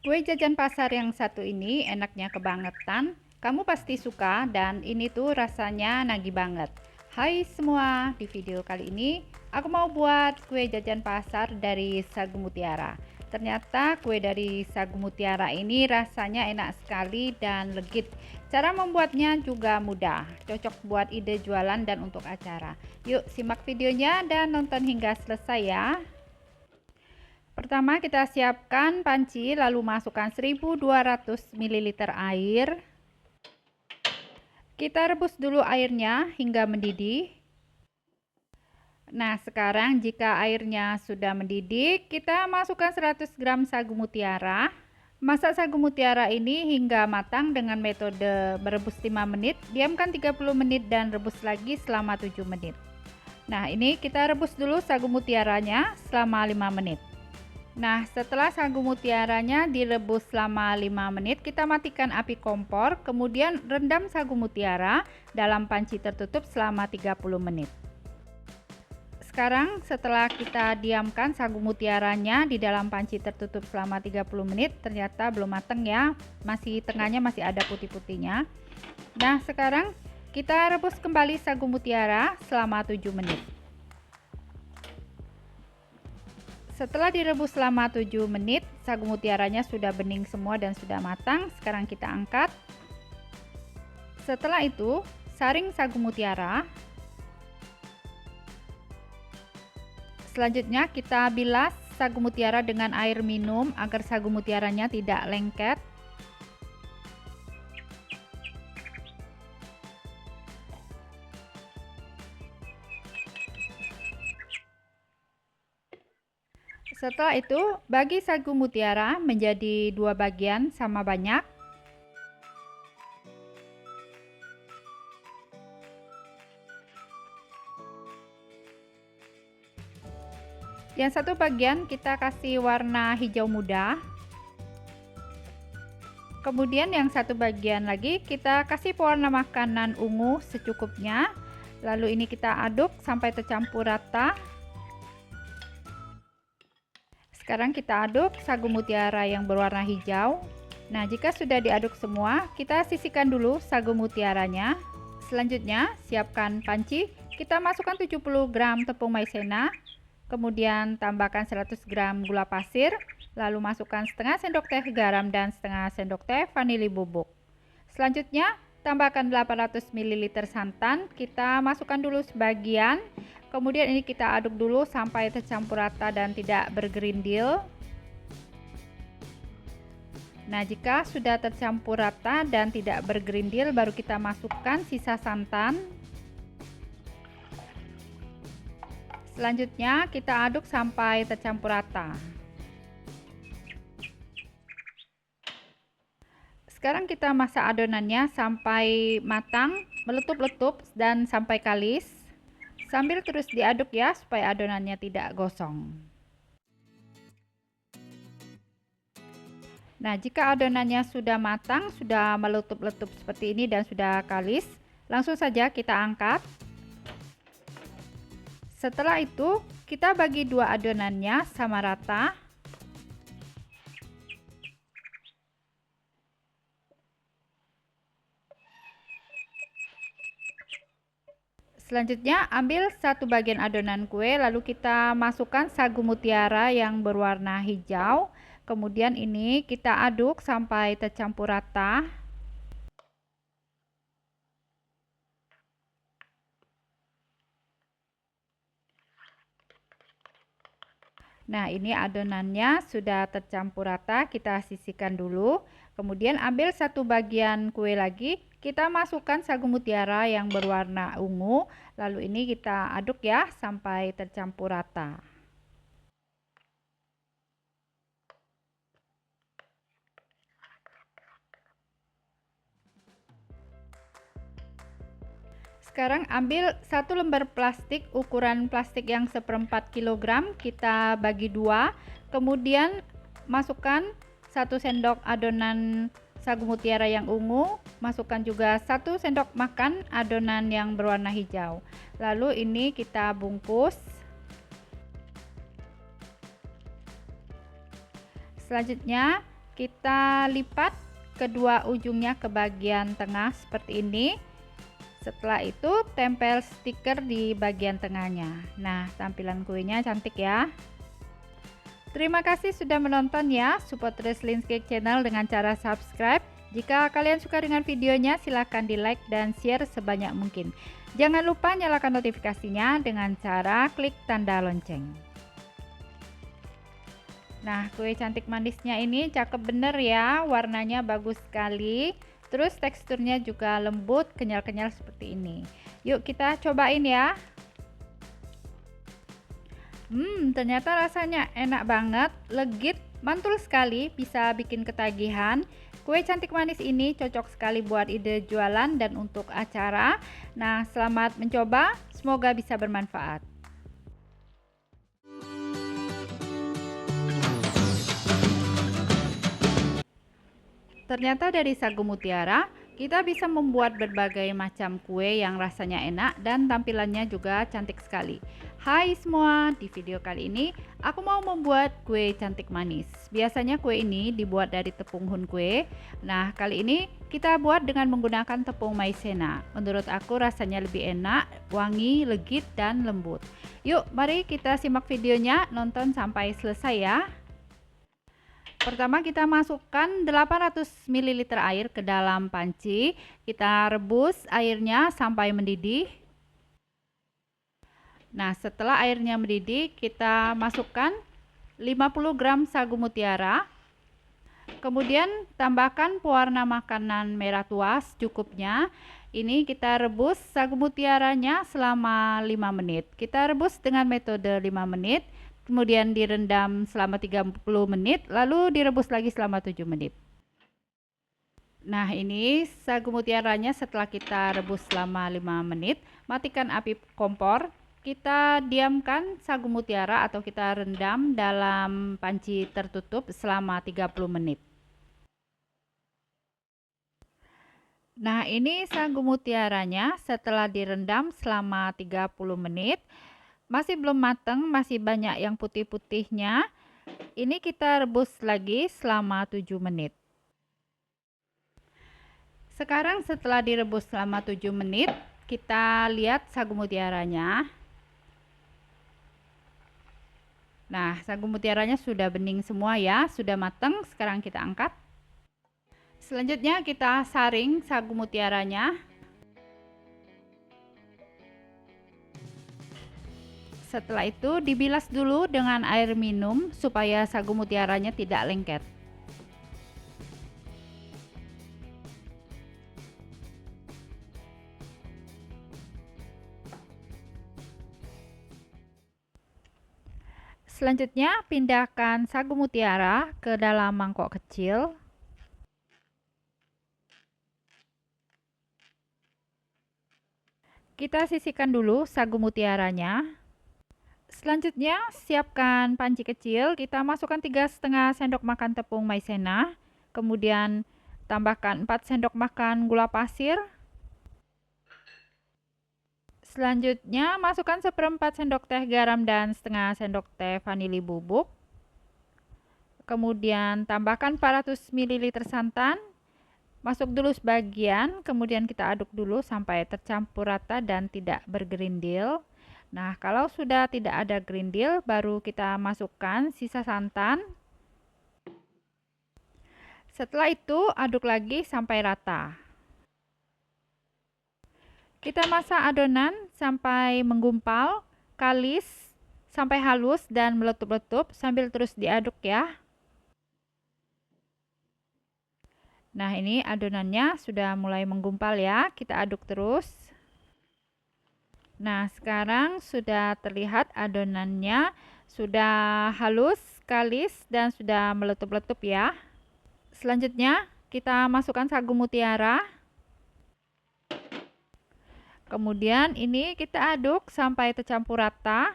Kue jajan pasar yang satu ini enaknya kebangetan. Kamu pasti suka dan ini tuh rasanya nagih banget. Hai semua, di video kali ini aku mau buat kue jajan pasar dari sagu mutiara. Ternyata kue dari sagu mutiara ini rasanya enak sekali dan legit. Cara membuatnya juga mudah, cocok buat ide jualan dan untuk acara. Yuk simak videonya dan nonton hingga selesai ya. Pertama kita siapkan panci, lalu masukkan 1200 ml air. Kita rebus dulu airnya hingga mendidih. Nah, sekarang jika airnya sudah mendidih, kita masukkan 100 gram sagu mutiara. Masak sagu mutiara ini hingga matang dengan metode merebus 5 menit, diamkan 30 menit dan rebus lagi selama 7 menit. Nah, ini kita rebus dulu sagu mutiaranya selama 5 menit. Nah, setelah sagu mutiaranya direbus selama 5 menit, kita matikan api kompor, kemudian rendam sagu mutiara dalam panci tertutup selama 30 menit. Sekarang setelah kita diamkan sagu mutiaranya di dalam panci tertutup selama 30 menit, ternyata belum matang ya, tengahnya masih ada putih-putihnya. Nah, sekarang kita rebus kembali sagu mutiara selama 7 menit. Setelah direbus selama 7 menit, sagu mutiaranya sudah bening semua dan sudah matang. Sekarang kita angkat. Setelah itu, saring sagu mutiara. Selanjutnya kita bilas sagu mutiara dengan air minum agar sagu mutiaranya tidak lengket. Setelah itu, bagi sagu mutiara menjadi 2 bagian sama banyak. Yang satu bagian kita kasih warna hijau muda. Kemudian yang satu bagian lagi kita kasih pewarna makanan ungu secukupnya. Lalu ini kita aduk sampai tercampur rata. Sekarang kita aduk sagu mutiara yang berwarna hijau. Nah, jika sudah diaduk semua, kita sisihkan dulu sagu mutiaranya. Selanjutnya, siapkan panci. Kita masukkan 70 gram tepung maizena, kemudian tambahkan 100 gram gula pasir, lalu masukkan setengah sendok teh garam dan setengah sendok teh vanili bubuk. Selanjutnya, tambahkan 800 ml santan. Kita masukkan dulu sebagian. Kemudian ini kita aduk dulu sampai tercampur rata dan tidak bergerindil. Nah, jika sudah tercampur rata dan tidak bergerindil, baru kita masukkan sisa santan. Selanjutnya kita aduk sampai tercampur rata. Sekarang kita masak adonannya sampai matang, meletup-letup dan sampai kalis. Sambil terus diaduk ya supaya adonannya tidak gosong. Nah, jika adonannya sudah matang, sudah meletup-letup seperti ini dan sudah kalis, langsung saja kita angkat. Setelah itu, kita bagi dua adonannya sama rata. Selanjutnya, ambil satu bagian adonan kue, lalu kita masukkan sagu mutiara yang berwarna hijau. Kemudian ini kita aduk sampai tercampur rata. Nah, ini adonannya sudah tercampur rata, kita sisihkan dulu. Kemudian ambil satu bagian kue lagi, kita masukkan sagu mutiara yang berwarna ungu. Lalu ini kita aduk ya sampai tercampur rata. Sekarang ambil satu lembar plastik, ukuran plastik yang 1/4 kg, kita bagi dua. Kemudian masukkan 1 sendok adonan sagu mutiara yang ungu, masukkan juga 1 sendok makan adonan yang berwarna hijau. Lalu ini kita bungkus. Selanjutnya Kita lipat kedua ujungnya ke bagian tengah seperti ini. Setelah itu tempel stiker di bagian tengahnya. Nah, tampilan kuenya cantik ya. Terima kasih sudah menonton ya. Support Reslin's Cake Channel dengan cara subscribe. Jika kalian suka dengan videonya, silahkan di like dan share sebanyak mungkin. Jangan lupa nyalakan notifikasinya dengan cara klik tanda lonceng. Nah, kue cantik manisnya ini cakep bener ya, warnanya bagus sekali. Terus teksturnya juga lembut, kenyal-kenyal seperti ini. Yuk kita cobain ya. Ternyata rasanya enak banget, legit, mantul sekali, bisa bikin ketagihan. Kue cantik manis ini cocok sekali buat ide jualan dan untuk acara. Nah, selamat mencoba, semoga bisa bermanfaat. Ternyata dari sagu mutiara, kita bisa membuat berbagai macam kue yang rasanya enak dan tampilannya juga cantik sekali. Hai semua, di video kali ini aku mau membuat kue cantik manis. Biasanya kue ini dibuat dari tepung hun kue. Nah, kali ini kita buat dengan menggunakan tepung maizena. Menurut aku rasanya lebih enak, wangi, legit, dan lembut. Yuk, mari kita simak videonya, nonton sampai selesai ya. Pertama kita masukkan 800 ml air ke dalam panci. Kita rebus airnya sampai mendidih. Nah, setelah airnya mendidih, kita masukkan 50 gram sagu mutiara. Kemudian tambahkan pewarna makanan merah tua secukupnya. Ini kita rebus sagu mutiaranya selama 5 menit. Kita rebus dengan metode 5 menit. Kemudian direndam selama 30 menit, lalu direbus lagi selama 7 menit. Nah, ini sagu mutiaranya setelah kita rebus selama 5 menit, matikan api kompor. Kita diamkan sagu mutiara atau kita rendam dalam panci tertutup selama 30 menit. Nah, ini sagu mutiaranya setelah direndam selama 30 menit. Masih belum matang, masih banyak yang putih-putihnya. Ini kita rebus lagi selama 7 menit. Sekarang setelah direbus selama 7 menit, kita lihat sagu mutiaranya. Nah, sagu mutiaranya sudah bening semua ya, sudah matang. Sekarang kita angkat. Selanjutnya kita saring sagu mutiaranya. Setelah itu dibilas dulu dengan air minum supaya sagu mutiaranya tidak lengket. Selanjutnya pindahkan sagu mutiara ke dalam mangkok kecil. Kita sisihkan dulu sagu mutiaranya. Selanjutnya, siapkan panci kecil. Kita masukkan 3,5 sendok makan tepung maizena. Kemudian tambahkan 4 sendok makan gula pasir. Selanjutnya, masukkan 1/4 sendok teh garam dan setengah sendok teh vanili bubuk. Kemudian tambahkan 400 ml santan. Masuk dulu sebagian, kemudian kita aduk dulu sampai tercampur rata dan tidak bergerindil. Nah, kalau sudah tidak ada gerindil, baru kita masukkan sisa santan. Setelah itu, aduk lagi sampai rata. Kita masak adonan sampai menggumpal, kalis, sampai halus dan meletup-letup sambil terus diaduk ya. Nah, ini adonannya sudah mulai menggumpal ya, kita aduk terus. Nah, sekarang sudah terlihat adonannya sudah halus, kalis, dan sudah meletup-letup ya. Selanjutnya, kita masukkan sagu mutiara. Kemudian ini kita aduk sampai tercampur rata.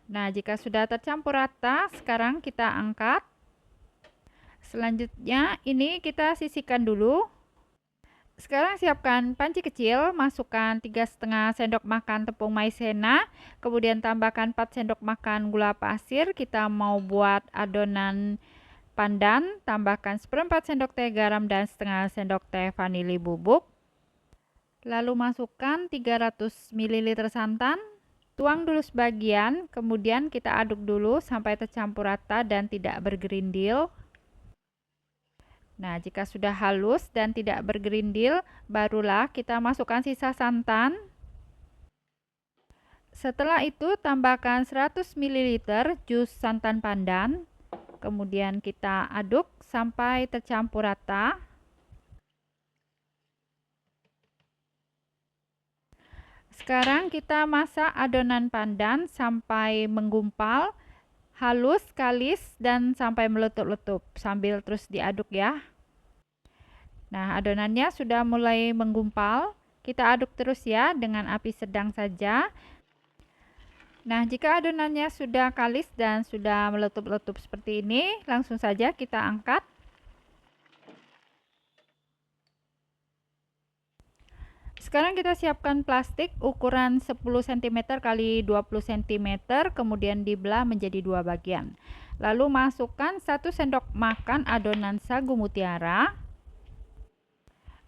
Nah, jika sudah tercampur rata, sekarang kita angkat. Selanjutnya, ini kita sisihkan dulu. Sekarang siapkan panci kecil, masukkan 3,5 sendok makan tepung maizena, kemudian tambahkan 4 sendok makan gula pasir. Kita mau buat adonan pandan, tambahkan 1/4 sendok teh garam dan setengah sendok teh vanili bubuk. Lalu masukkan 300 ml santan, tuang dulu sebagian, kemudian kita aduk dulu sampai tercampur rata dan tidak bergerindil. Nah, jika sudah halus dan tidak bergerindil, barulah kita masukkan sisa santan. Setelah itu, tambahkan 100 ml jus santan pandan. Kemudian kita aduk sampai tercampur rata. Sekarang kita masak adonan pandan sampai menggumpal, halus, kalis, dan sampai meletup-letup sambil terus diaduk ya. Nah, adonannya sudah mulai menggumpal. Kita aduk terus ya dengan api sedang saja. Nah, jika adonannya sudah kalis dan sudah meletup-letup seperti ini, langsung saja kita angkat. Sekarang kita siapkan plastik ukuran 10 cm x 20 cm, kemudian dibelah menjadi dua bagian. Lalu masukkan 1 sendok makan adonan sagu mutiara.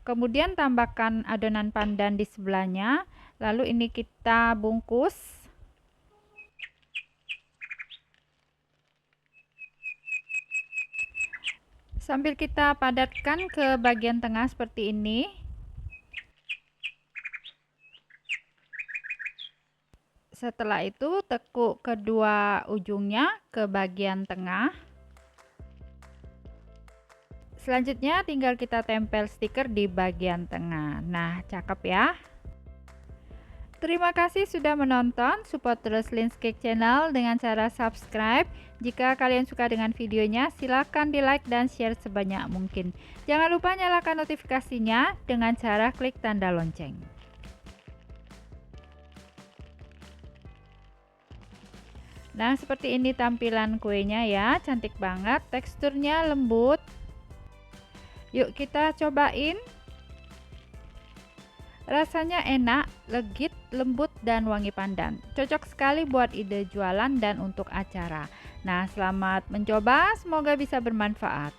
Kemudian tambahkan adonan pandan di sebelahnya. Lalu ini kita bungkus. Sambil kita padatkan ke bagian tengah seperti ini. Setelah itu tekuk kedua ujungnya ke bagian tengah. Selanjutnya tinggal kita tempel stiker di bagian tengah. Nah, cakep ya. Terima kasih sudah menonton. Support terus Linscake Channel dengan cara subscribe. Jika kalian suka dengan videonya, silakan di like dan share sebanyak mungkin. Jangan lupa nyalakan notifikasinya dengan cara klik tanda lonceng. Nah, seperti ini tampilan kuenya ya, cantik banget, teksturnya lembut. Yuk kita cobain. Rasanya enak, legit, lembut, dan wangi pandan. Cocok sekali buat ide jualan dan untuk acara. Nah, selamat mencoba, semoga bisa bermanfaat.